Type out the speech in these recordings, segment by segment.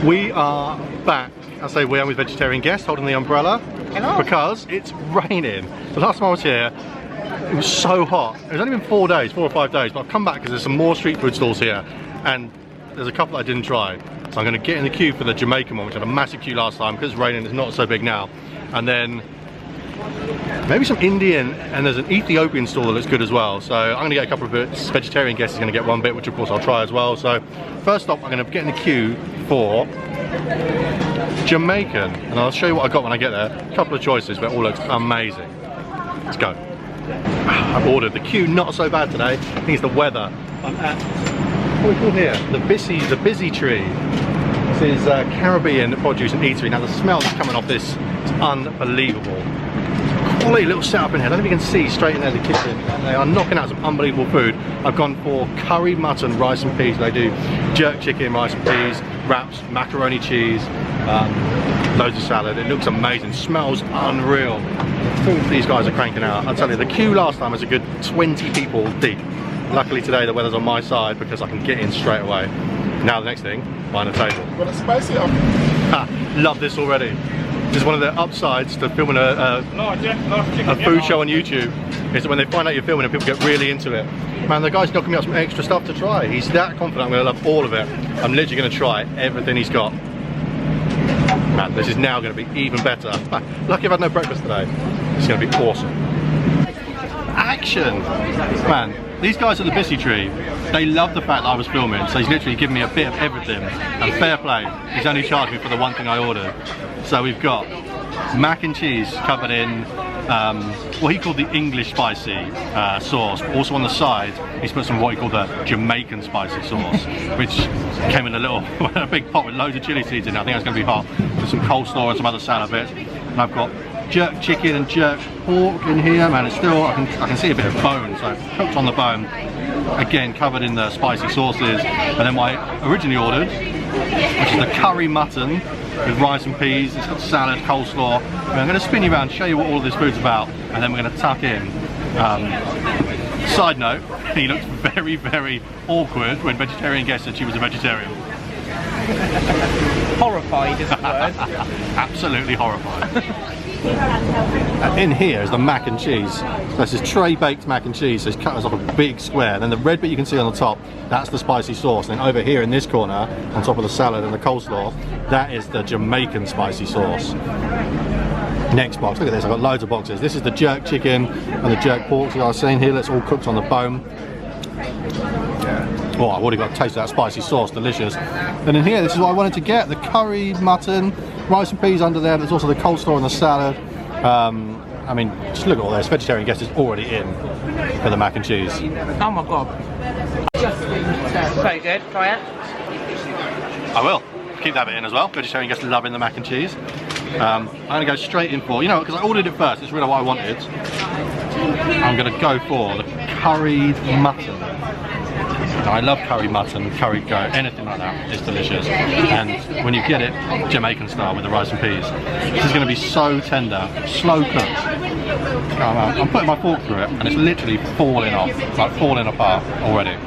We are back. I say we are with vegetarian guests holding the umbrella. Hello. Because it's raining. The last time I was here, it was so hot. It's only been 4 or 5 days, but I've come back because there's some more street food stalls here, and there's a couple I didn't try. So I'm going to get in the queue for the Jamaican one, which had a massive queue last time. Because it's raining, it's not so big now. And then maybe some Indian, and there's an Ethiopian stall that looks good as well. So I'm going to get a couple of bits. Vegetarian guest is going to get one bit, which of course I'll try as well. So first up, I'm going to get in the queue for Jamaican, and I'll show you what I got when I get there. A couple of choices, but it all looks amazing. Let's go. I've ordered. The queue not so bad today. I think it's the weather. I'm at, what are we called here? The Bissy Tree. This is Caribbean produce and eatery. Now the smell that's coming off this is unbelievable. Quality little setup in here. I don't know if you can see straight in there the kitchen. They are knocking out some unbelievable food. I've gone for curry mutton, rice and peas. They do jerk chicken, rice and peas, wraps, macaroni cheese, loads of salad. It looks amazing. Smells unreal. The food these guys are cranking out. I'll tell you, the queue last time was a good 20 people deep. Luckily today the weather's on my side because I can get in straight away. Now the next thing, find a table. Well, it's spicy up. Love this already. This is one of the upsides to filming a food show on YouTube, is that when they find out you're filming it, people get really into it. Man, the guy's knocking me up some extra stuff to try. He's that confident I'm going to love all of it. I'm literally going to try everything he's got. Man, this is now going to be even better. Lucky I've had no breakfast today. It's going to be awesome. Action! Man, these guys at the Bissy Tree, they love the fact that I was filming, so he's literally given me a bit of everything. And fair play, he's only charged me for the one thing I ordered. So we've got mac and cheese covered in what he called the English spicy sauce, but also on the side he's put some what he called the Jamaican spicy sauce, which came in a little a big pot with loads of chili seeds in it. I think that's going to be hot. With some coleslaw and some other salad bits. And I've got jerk chicken and jerk pork in here. Man, it's still, I can see a bit of bone, so cooked on the bone. Again, covered in the spicy sauces. And then what I originally ordered, which is the curry mutton with rice and peas. It's got salad, coleslaw. I'm going to spin you around, show you what all of this food's about, and then we're going to tuck in. Side note, he looked very, very awkward when vegetarian guest said she was a vegetarian. Horrified is the word. Absolutely horrified. In here is the mac and cheese. So this is tray baked mac and cheese, so it's cut as like a big square. Then the red bit you can see on the top, that's the spicy sauce. And then over here in this corner, on top of the salad and the coleslaw, that is the Jamaican spicy sauce. Next box, look at this, I've got loads of boxes. This is the jerk chicken and the jerk pork that I was saying here. That's all cooked on the bone. Oh, I've already got a taste of that spicy sauce, delicious. And in here, this is what I wanted to get, the curry mutton, rice and peas under there. There's also the coleslaw and the salad. I mean, just look at all this. Vegetarian guest is already in for the mac and cheese. Oh my god. Very good, try it. I will. Keep that bit in as well. Vegetarian guest loving the mac and cheese. I'm going to go straight in for, you know, because I ordered it first, it's really what I wanted. I'm going to go for the curried mutton. Now, I love curry mutton, curry goat, anything like that. It's delicious. And when you get it Jamaican style with the rice and peas, this is going to be so tender, slow cooked. I'm putting my fork through it and it's literally falling off, like falling apart already.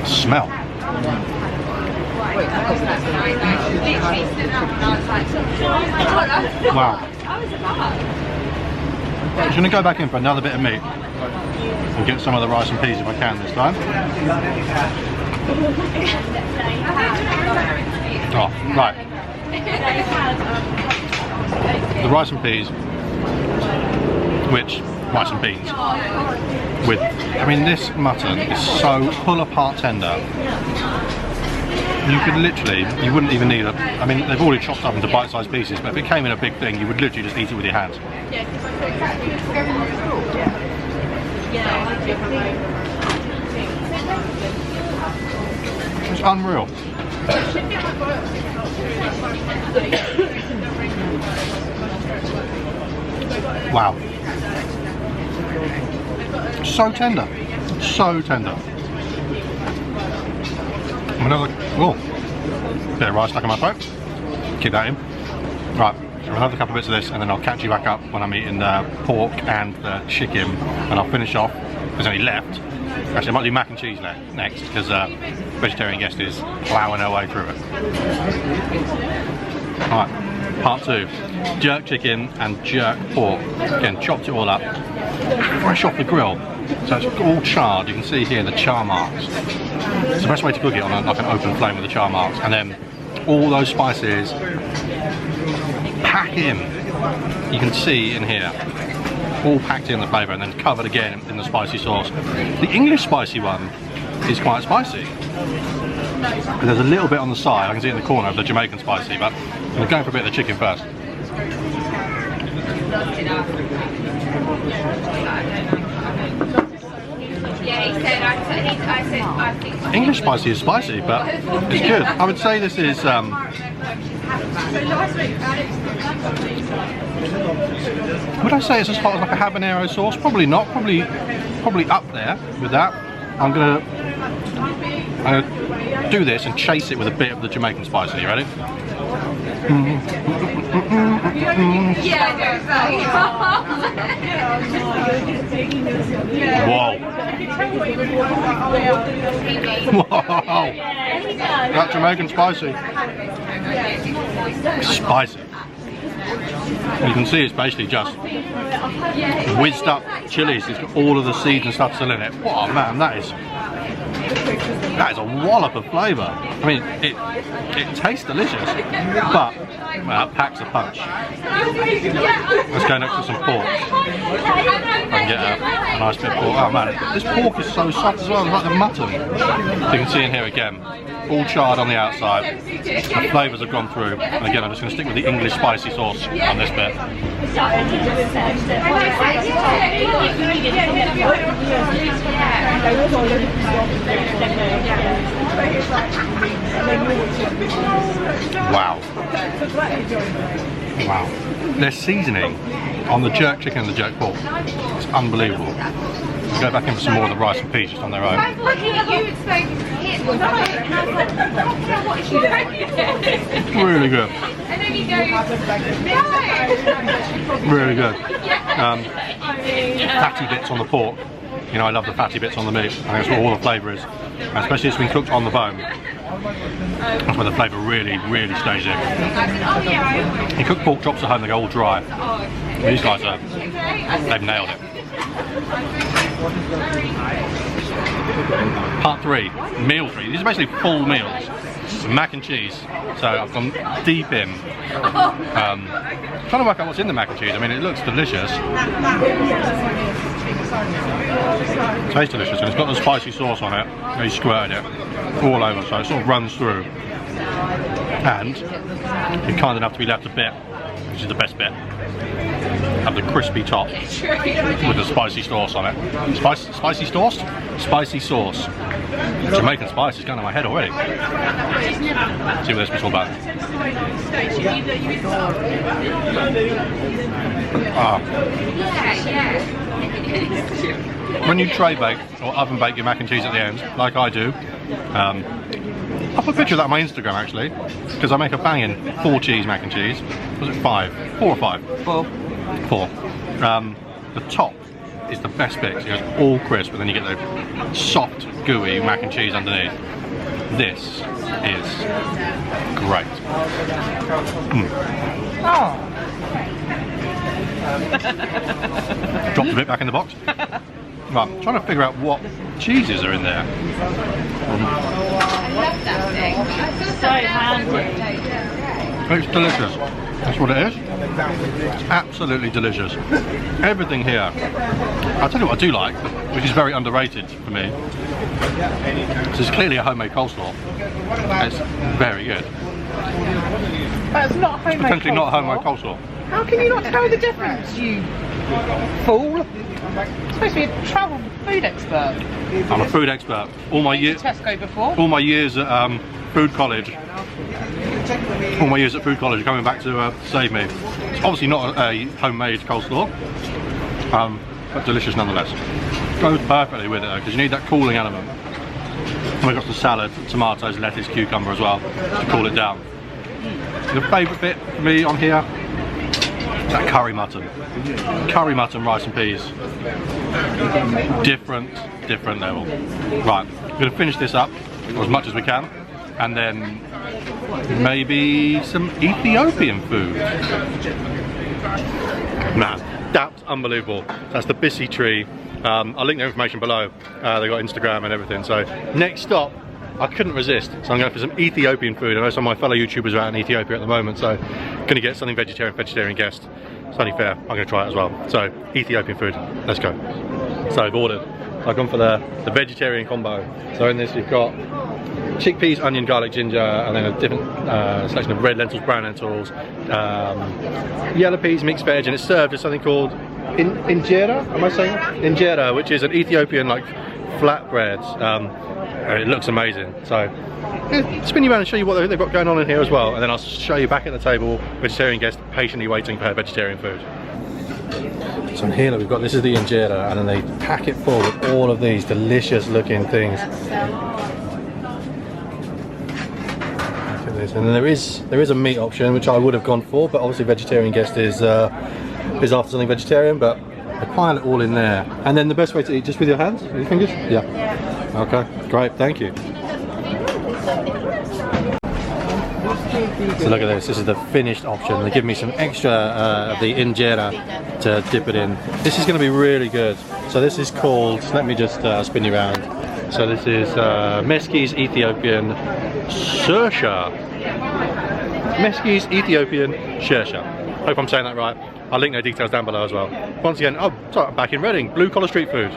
Smell. Wow. I'm just going to go back in for another bit of meat and get some of the rice and peas if I can this time. Oh, right. The rice and peas, which rice and beans, with, I mean, this mutton is so pull apart tender. You could literally, you wouldn't even need I mean, they've already chopped up into bite-sized pieces, but if it came in a big thing, you would literally just eat it with your hands. It's unreal. Wow. So tender. So tender. Oh, bit of rice stuck in my throat. Keep that in. Right, so we'll have a couple of bits of this and then I'll catch you back up when I'm eating the pork and the chicken, and I'll finish off, there's only left, Actually, I might do mac and cheese next because vegetarian guest is ploughing her way through it. Alright, part 2. Jerk chicken and jerk pork. Again, chopped it all up. Fresh off the grill. So it's all charred. You can see here the char marks. It's the best way to cook it on like an open flame with the char marks. And then all those spices pack in. You can see in here. All packed in the flavour and then covered again in the spicy sauce. The English spicy one is quite spicy. And there's a little bit on the side, I can see it in the corner of the Jamaican spicy, but I'm going to go for a bit of the chicken first. English spicy is spicy, but it's good. I would say this is would I say it's as hot as like a habanero sauce? Probably not. Probably up there with that. I'm gonna do this and chase it with a bit of the Jamaican spicy. You ready? Whoa! Whoa! That Jamaican spicy. Spicy. You can see it's basically just whizzed up chilies. It's got all of the seeds and stuff still in it. Oh man, that is a wallop of flavour. I mean, it tastes delicious, but it packs a punch. Let's go next to some pork. I can get a nice bit of pork. Oh man, this pork is so soft as well. It's like the mutton. You can see in here again, all charred on the outside. The flavours have gone through. And again, I'm just going to stick with the English spicy sauce on this bit. Wow. Wow. Their seasoning on the jerk chicken and the jerk pork is unbelievable. We'll go back in for some more of the rice and peas just on their own. Really good. Really good. Fatty bits on the pork. You know, I love the fatty bits on the meat. I think that's what all the flavour is. And especially if it's been cooked on the bone. That's where the flavour really, really stays in. You cook pork chops at home, they go all dry. These guys they've nailed it. Part 3, meal 3. These are basically full meals. Mac and cheese. So I've gone deep in. Trying to work out what's in the mac and cheese. I mean, it looks delicious. Tastes delicious, and it's got the spicy sauce on it. They squirted it all over, so it sort of runs through. And you're kind enough to be left a bit, which is the best bit, of the crispy top with the spicy sauce on it. Spicy sauce? Spicy sauce. Jamaican spice is going to my head already. Let's see what this was all about. When you tray bake or oven bake your mac and cheese at the end, like I do, I'll put a picture of that on my Instagram actually, because I make a banging 4-cheese mac and cheese. Was it 5? 4 or 5? 4. 4. The top is the best bit, so it goes all crisp, and then you get the soft, gooey mac and cheese underneath. This is great. Oh. Dropped a bit back in the box. Right, I'm trying to figure out what cheeses are in there. I love that thing. It's so handy. It's delicious. That's what it is. It's absolutely delicious. Everything here. I'll tell you what I do like, which is very underrated for me. This is clearly a homemade coleslaw. It's very good. That's not homemade. It's potentially coleslaw. not homemade coleslaw. How can you not tell the difference, you fool? You're supposed to be a travel food expert. I'm a food expert. All my years. Tesco before. All my years at food college. All my years at food college are coming back to save me. It's obviously not a homemade coleslaw, but delicious nonetheless. Goes perfectly with it though, because you need that cooling element. And we've got some salad, tomatoes, lettuce, cucumber as well to cool it down. The favourite bit for me on here that curry mutton. Curry mutton, rice and peas. Different level. Right, we're going to finish this up as much as we can, and then maybe some Ethiopian food. Man, that's unbelievable. That's the Bissy Tree. I'll link their information below. They've got Instagram and everything. So next stop, I couldn't resist, so I'm going for some Ethiopian food. I know some of my fellow YouTubers are out in Ethiopia at the moment, so going to get something vegetarian guest. It's only fair, I'm going to try it as well. So Ethiopian food, let's go. So I've ordered. I've gone for the vegetarian combo. So in this you've got chickpeas, onion, garlic, ginger, and then a different selection of red lentils, brown lentils, yellow peas, mixed veg, and it's served with something called injera, am I saying? Injera, which is an Ethiopian like flatbread. It looks amazing. So spin you around and show you what they've got going on in here as well, and then I'll show you back at the table, vegetarian guest patiently waiting for her vegetarian food. So here we've got, this is the injera, and then they pack it full with all of these delicious looking things. And then there is a meat option which I would have gone for, but obviously vegetarian guest is after something vegetarian, but I pile it all in there. And then the best way to eat, just with your hands, with your fingers? Yeah. Okay, great, thank you. So look at this, this is the finished option. They give me some extra of the injera to dip it in. This is going to be really good. So this is called, let me just spin you around. So this is Meski's Ethiopian Gursha. Meski's Ethiopian Gursha. Hope I'm saying that right. I'll link their details down below as well. Once again, oh, sorry, I'm back in Reading, blue collar street food.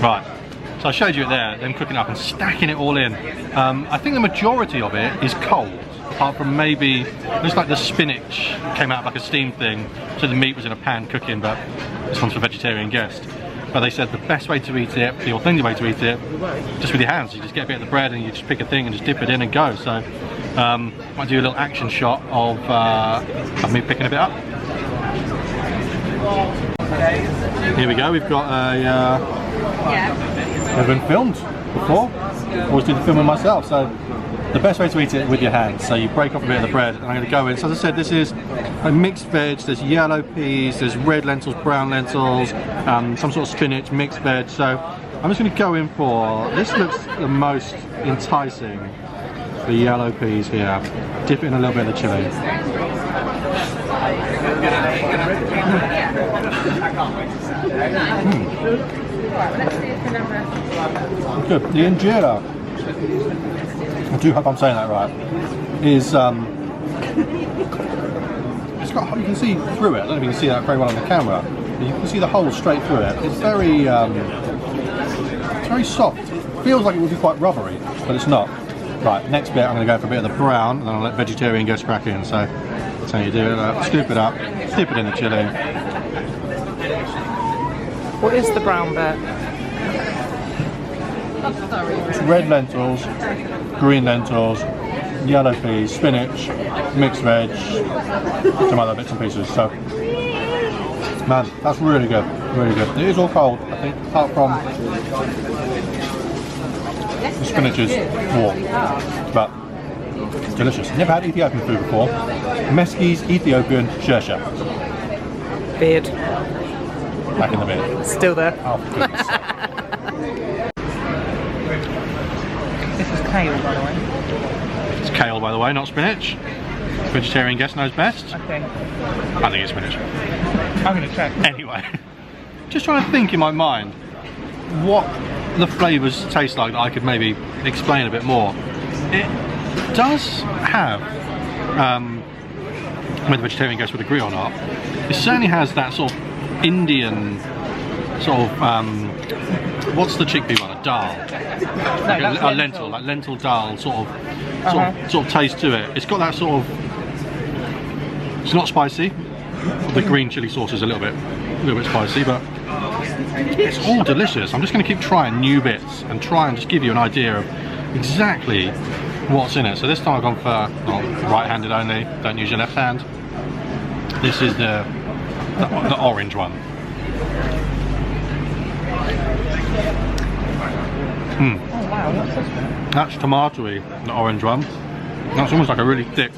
Right, so I showed you it there, them cooking up and stacking it all in. I think the majority of it is cold, apart from maybe, looks like the spinach came out like a steamed thing, so the meat was in a pan cooking, but this one's for vegetarian guests. But they said the best way to eat it, the authentic way to eat it, just with your hands. You just get a bit of the bread and you just pick a thing and just dip it in and go. So might do a little action shot of me picking a bit up. Here we go, we've got a, never been filmed before, always do the filming myself. So the best way to eat it with your hands. So you break off a bit of the bread, and I'm going to go in. So as I said, this is a mixed veg, there's yellow peas, there's red lentils, brown lentils, some sort of spinach, mixed veg. So I'm just going to go in for, this looks the most enticing, the yellow peas here. Dip it in a little bit of the chili. Good. The injera, I do hope I'm saying that right, is it's got, you can see through it. I don't know if you can see that very well on the camera. You can see the hole straight through it. It's very soft. It feels like it would be quite rubbery, but it's not. Right, next bit I'm going to go for a bit of the brown, and then I'll let vegetarian guests crack in. So that's how you do it. Scoop it up, dip it in the chili. What is the brown bit? It's red lentils, green lentils, yellow peas, spinach, mixed veg, some other bits and pieces. So, man, that's really good, really good. It is all cold, I think, apart from the spinach is warm, but it's delicious. Never had Ethiopian food before. Meski's Ethiopian Gursha. Beard. Back in the beard. Still there. Oh, goodness. This is kale, by the way. It's kale, by the way, not spinach. Vegetarian guest knows best. Okay. I think it's spinach. I'm going to check. Anyway, just trying to think in my mind what the flavours taste like that I could maybe explain a bit more. It does have, whether the vegetarian guest would agree or not, it certainly has that sort of Indian sort of, what's the chickpea one? A dal? No, a lentil, like lentil dal sort of taste to it. It's got that sort of, it's not spicy. The green chili sauce is a little bit spicy, but it's all delicious. I'm just going to keep trying new bits and try and just give you an idea of exactly what's in it. So this time I've gone for right-handed only, don't use your left hand. This is the orange one. Oh wow, what's this one? That's tomatoey, the orange one. That's almost like a really thick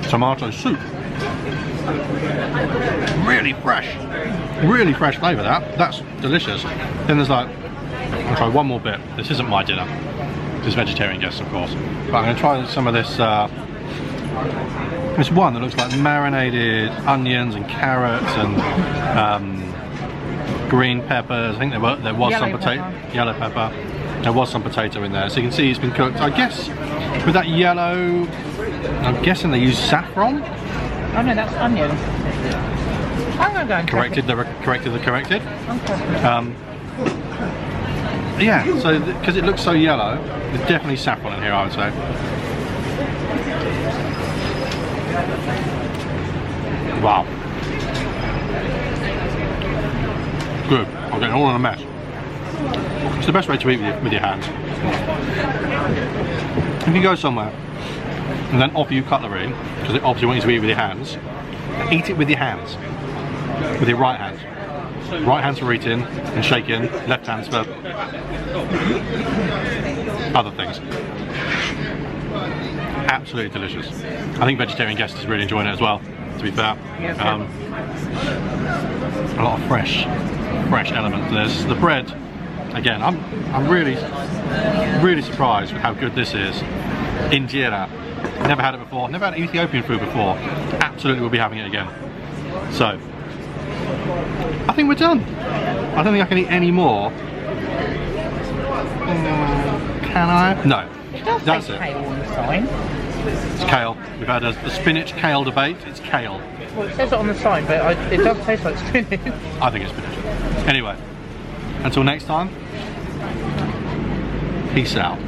tomato soup. Really fresh flavour that's delicious. Then there's like, I'll try one more bit. This isn't my dinner, this is vegetarian guests of course, but I'm going to try some of this this one that looks like marinated onions and carrots and green peppers. I think there was some potato, yellow pepper. There was some potato in there, so you can see it's been cooked. I guess with that yellow, I'm guessing they use saffron. Oh no, that's onion. I'm gonna go and Corrected the corrected. Okay. Yeah, so because it looks so yellow, there's definitely saffron in here, I would say. Wow. Good. I'm getting all in a mess. It's the best way to eat with your hands. If you go somewhere and then offer you cutlery, because they obviously want you to eat with your hands, eat it with your hands. With your right hand. Right hand's for eating and shaking, left hand's for other things. Absolutely delicious. I think vegetarian guests is really enjoying it as well, to be fair. A lot of fresh elements to this. The bread, again, I'm really surprised with how good this is. Injera. Never had it before, never had Ethiopian food before. Absolutely will be having it again. So, I think we're done. I don't think I can eat any more. Can I? No. That's it. Kale on the sign. It's kale. We've had the spinach kale debate. It's kale. Well, it says it on the sign, but it does taste like spinach. I think it's spinach. Anyway, until next time, peace out.